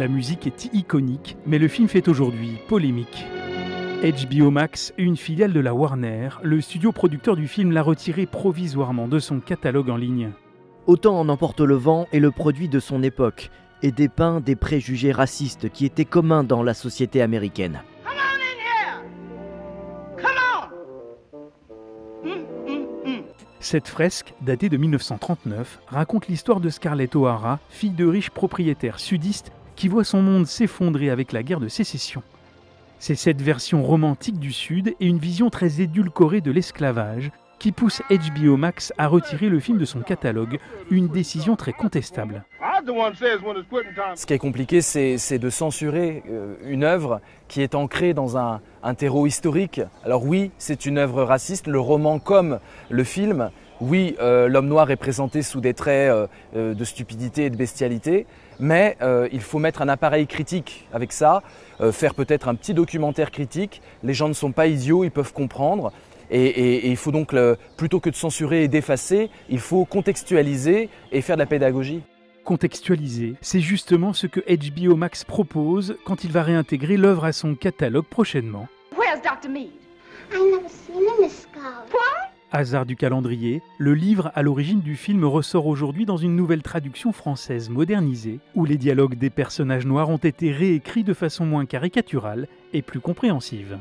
La musique est iconique, mais le film fait aujourd'hui polémique. HBO Max, une filiale de la Warner, le studio producteur du film l'a retiré provisoirement de son catalogue en ligne. Autant en emporte le vent est le produit de son époque et dépeint des préjugés racistes qui étaient communs dans la société américaine. Cette fresque, datée de 1939, raconte l'histoire de Scarlett O'Hara, fille de riches propriétaires sudistes qui voit son monde s'effondrer avec la guerre de sécession. C'est cette version romantique du Sud et une vision très édulcorée de l'esclavage qui pousse HBO Max à retirer le film de son catalogue, une décision très contestable. Ce qui est compliqué, c'est de censurer une œuvre qui est ancrée dans un terreau historique. Alors oui, c'est une œuvre raciste, le roman comme le film. Oui, l'homme noir est présenté sous des traits de stupidité et de bestialité, mais il faut mettre un appareil critique avec ça, faire peut-être un petit documentaire critique. Les gens ne sont pas idiots, ils peuvent comprendre. Et il faut donc, plutôt que de censurer et d'effacer, il faut contextualiser et faire de la pédagogie. Contextualiser, c'est justement ce que HBO Max propose quand il va réintégrer l'œuvre à son catalogue prochainement. Where's Dr. Mead? I never seen him, Miss Scarlett. What? Hasard du calendrier, le livre à l'origine du film ressort aujourd'hui dans une nouvelle traduction française modernisée, où les dialogues des personnages noirs ont été réécrits de façon moins caricaturale et plus compréhensive.